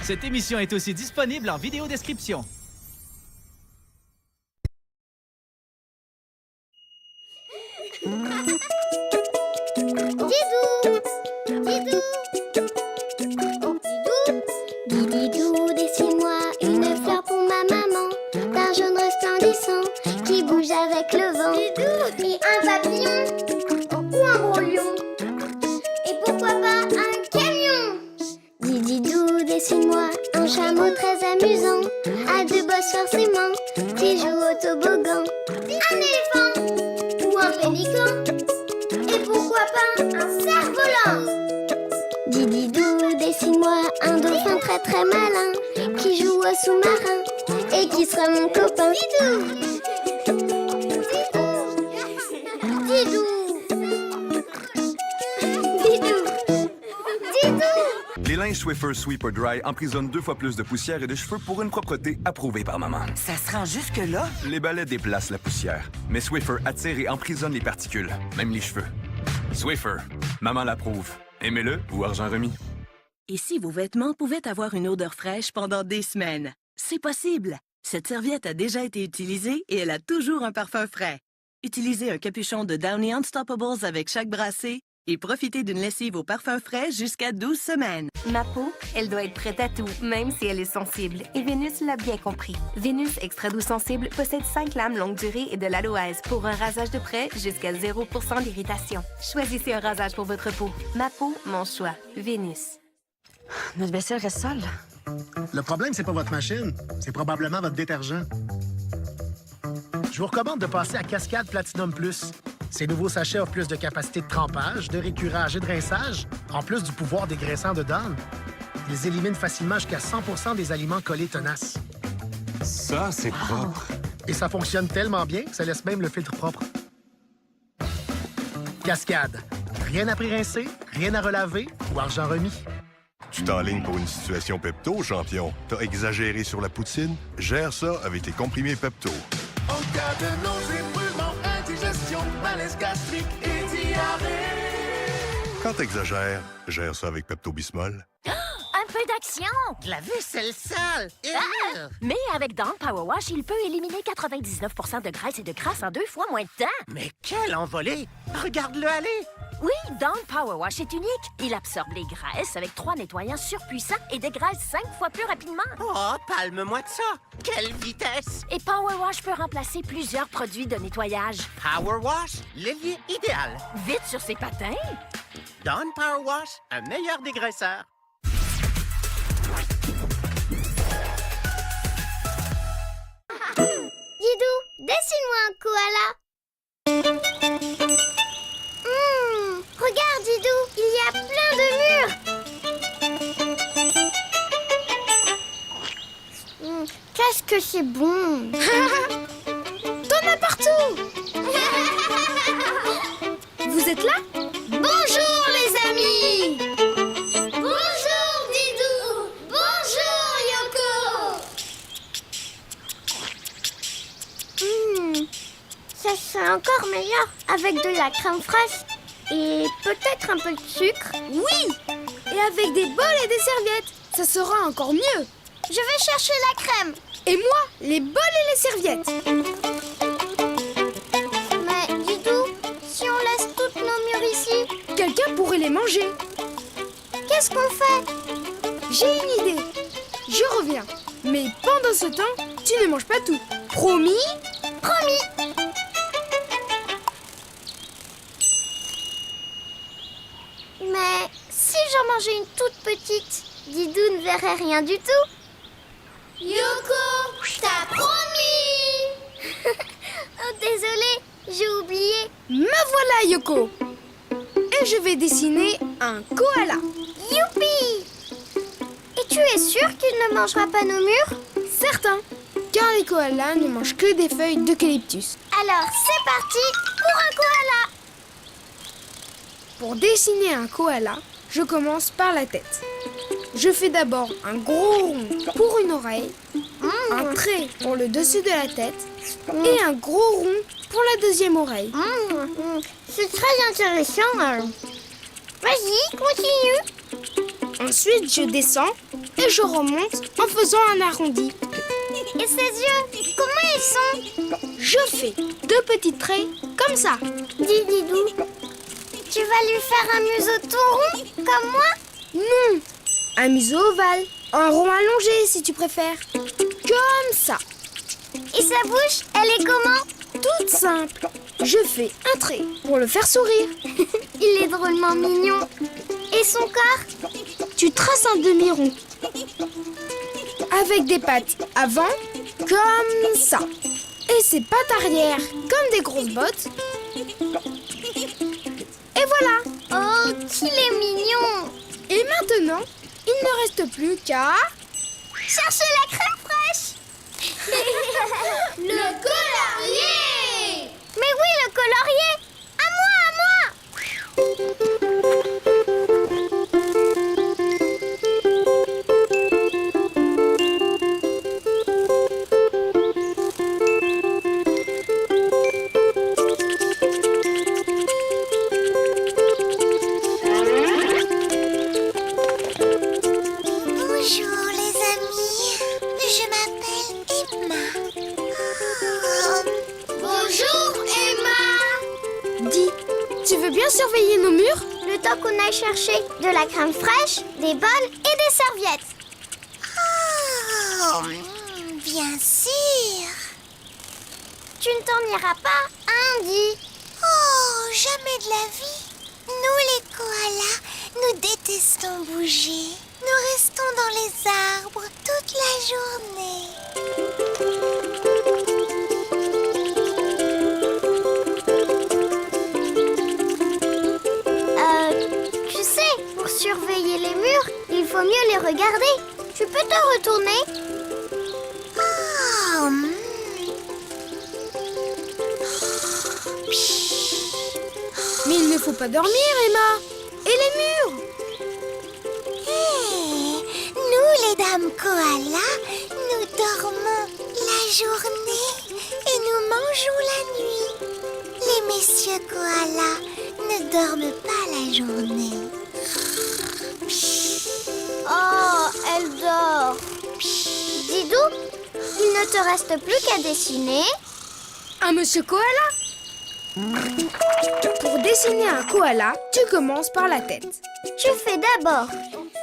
Cette émission est aussi disponible en vidéo description. Didou! Didou! Oh, Didou! Dididou, dessine-moi une fleur pour ma maman, d'un jaune resplendissant qui bouge avec le vent. Didou! Et un papillon, ou un gros lion, et pourquoi pas un camion? Dididou, dessine-moi un chameau très amusant, à deux bosses forcément, qui joue au toboggan. Un éléphant, ou un pélican, et pourquoi pas un cerf-volant? Dididou, dessine-moi un dauphin très très malin qui joue au sous-marin et qui sera mon copain. Didou! Didou! Didou! Didou! Les linges Swiffer Sweeper Dry emprisonnent 2 fois plus de poussière et de cheveux pour une propreté approuvée par maman. Ça se rend jusque-là? Les balais déplacent la poussière, mais Swiffer attire et emprisonne les particules, même les cheveux. Swiffer, maman l'approuve. Aimez-le ou argent remis. Et si vos vêtements pouvaient avoir une odeur fraîche pendant des semaines? C'est possible! Cette serviette a déjà été utilisée et elle a toujours un parfum frais. Utilisez un capuchon de Downy Unstoppables avec chaque brassée et profitez d'une lessive au parfum frais jusqu'à 12 semaines. Ma peau, elle doit être prête à tout, même si elle est sensible. Et Vénus l'a bien compris. Vénus Extra Doux Sensible possède 5 lames longue durée et de l'aloèse pour un rasage de près jusqu'à 0% d'irritation. Choisissez un rasage pour votre peau. Ma peau, mon choix. Vénus. Notre vaisselle reste sale. Le problème, c'est pas votre machine. C'est probablement votre détergent. Je vous recommande de passer à Cascade Platinum Plus. Ces nouveaux sachets offrent plus de capacité de trempage, de récurage et de rinçage, en plus du pouvoir dégraissant de Dawn. Ils éliminent facilement jusqu'à 100% des aliments collés tenaces. Ça, c'est propre. Et ça fonctionne tellement bien que ça laisse même le filtre propre. Cascade. Rien à pré-rincer, rien à relaver ou argent remis. Tu t'enlignes pour une situation Pepto, champion. T'as exagéré sur la poutine? Gère ça avec tes comprimés Pepto. En cas de nausée, brûlement, indigestion, malaise gastrique et diarrhée. Quand t'exagères, gère ça avec Pepto-Bismol. Un peu d'action! De la vaisselle sale! Mais avec Dawn Power Wash, il peut éliminer 99% de graisse et de crasse en 2 fois moins de temps. Mais quel envolé! Regarde-le aller! Oui, Dawn Power Wash est unique. Il absorbe les graisses avec 3 nettoyants surpuissants et dégraisse 5 fois plus rapidement. Oh, palme-moi de ça! Quelle vitesse! Et Power Wash peut remplacer plusieurs produits de nettoyage. Power Wash, l'ailier idéal. Vite sur ses patins! Dawn Power Wash, un meilleur dégraisseur. Didou, dessine-moi un koala. Regarde, Didou, il y a plein de murs. Qu'est-ce que c'est bon. T'en as partout. Vous êtes là? Bonjour, les amis. Bonjour, Didou. Bonjour, Yoko. Ça serait encore meilleur avec de la crème fraîche et peut-être un peu de sucre. Oui! Et avec des bols et des serviettes. Ça sera encore mieux. Je vais chercher la crème. Et moi, les bols et les serviettes. Mais Didou, si on laisse toutes nos murs ici, quelqu'un pourrait les manger. Qu'est-ce qu'on fait? J'ai une idée. Je reviens. Mais pendant ce temps, tu ne manges pas tout. Promis? Promis. Mais si j'en mangeais une toute petite, Didou ne verrait rien du tout. Yoko, t'as promis. Oh, désolée, j'ai oublié. Me voilà, Yoko. Et je vais dessiner un koala. Youpi! Et tu es sûre qu'il ne mangera pas nos murs? Certain, car les koalas ne mangent que des feuilles d'eucalyptus. Alors, c'est parti pour un koala. Pour dessiner un koala, je commence par la tête. Je fais d'abord un gros rond pour une oreille, un trait pour le dessus de la tête et un gros rond pour la deuxième oreille. C'est très intéressant. Vas-y, continue. Ensuite, je descends et je remonte en faisant un arrondi. Et ses yeux, comment ils sont? Je fais 2 petits traits comme ça. Dis, Didou, tu vas lui faire un museau tout rond, comme moi? Non, un museau ovale, un rond allongé si tu préfères. Comme ça. Et sa bouche, elle est comment? Toute simple. Je fais un trait pour le faire sourire. Il est drôlement mignon. Et son corps? Tu traces un demi-rond. Avec des pattes avant, comme ça. Et ses pattes arrière, comme des grosses bottes. Et voilà. Oh, qu'il est mignon. Et maintenant, il ne reste plus qu'à... chercher la crème fraîche. Le colorier. Mais oui, le colorier. À moi, à moi. Bonjour les amis, je m'appelle Emma. Bonjour, Emma. Dis, tu veux bien surveiller nos murs? Le temps qu'on aille chercher de la crème fraîche, des bols et des serviettes. Oh, bien sûr. Tu ne t'en iras pas, hein, Di? Oh, jamais de la vie. Nous les koalas, nous détestons bouger. Nous restons dans les arbres toute la journée. Tu sais, pour surveiller les murs, il faut mieux les regarder. Tu peux te retourner? Oh, Mais il ne faut pas dormir, Emma. Et les murs? nous les dames koalas, nous dormons la journée et nous mangeons la nuit. Les messieurs koalas ne dorment pas la journée. Oh, elle dort. Didou, il ne te reste plus qu'à dessiner. Un monsieur koala? Pour dessiner un koala, tu commences par la tête. Tu fais d'abord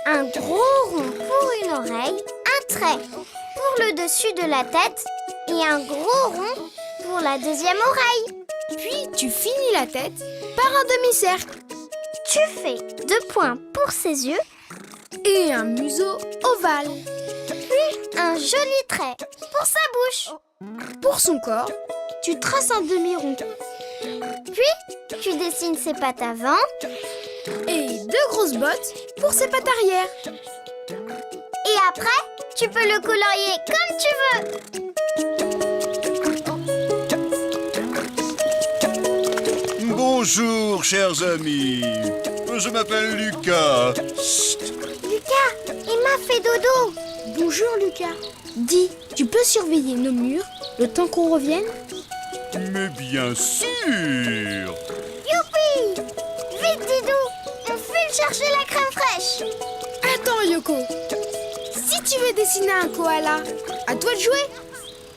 un gros rond pour une oreille, un trait pour le dessus de la tête et un gros rond pour la deuxième oreille. Puis tu finis la tête par un demi-cercle. Tu fais 2 points pour ses yeux et un museau ovale. Puis un joli trait pour sa bouche. Pour son corps, tu traces un demi-rond. Puis tu dessines ses pattes avant et 2 grosses bottes pour ses pattes arrière. Et après, tu peux le colorier comme tu veux. Bonjour, chers amis. Je m'appelle Lucas. Chut. Lucas, Emma fait dodo. Bonjour, Lucas. Dis, tu peux surveiller nos murs le temps qu'on revienne? Mais bien sûr. Youpi! Vite, Didou, on file chercher la crème fraîche. Attends, Yoko. Si tu veux dessiner un koala, à toi de jouer.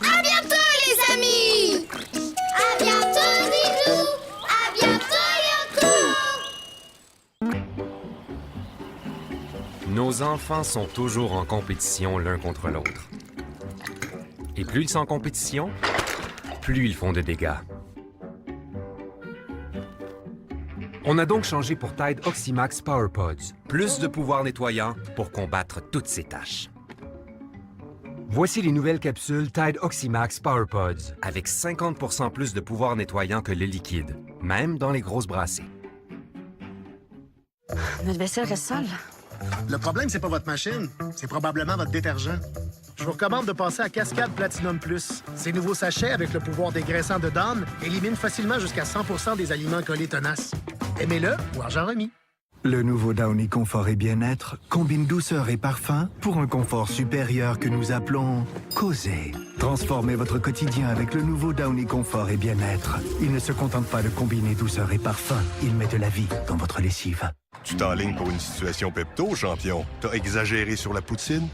À bientôt, les amis. À bientôt, Didou. À bientôt, Yoko. Nos enfants sont toujours en compétition l'un contre l'autre. Et plus ils sont en compétition, plus ils font de dégâts. On a donc changé pour Tide Oxymax Power Pods. Plus de pouvoir nettoyant pour combattre toutes ces tâches. Voici les nouvelles capsules Tide Oxymax Power Pods, avec 50% plus de pouvoir nettoyant que le liquide, même dans les grosses brassées. Notre vaisselle reste sale. Le problème, c'est pas votre machine, c'est probablement votre détergent. Je vous recommande de passer à Cascade Platinum Plus. Ces nouveaux sachets avec le pouvoir dégraissant de Dawn éliminent facilement jusqu'à 100% des aliments collés tenaces. Aimez-le ou argent remis. Le nouveau Downy Confort et Bien-être combine douceur et parfum pour un confort supérieur que nous appelons Causer. Transformez votre quotidien avec le nouveau Downy Confort et Bien-être. Il ne se contente pas de combiner douceur et parfum, il met de la vie dans votre lessive. Tu t'enlignes pour une situation pepto, champion? T'as exagéré sur la poutine?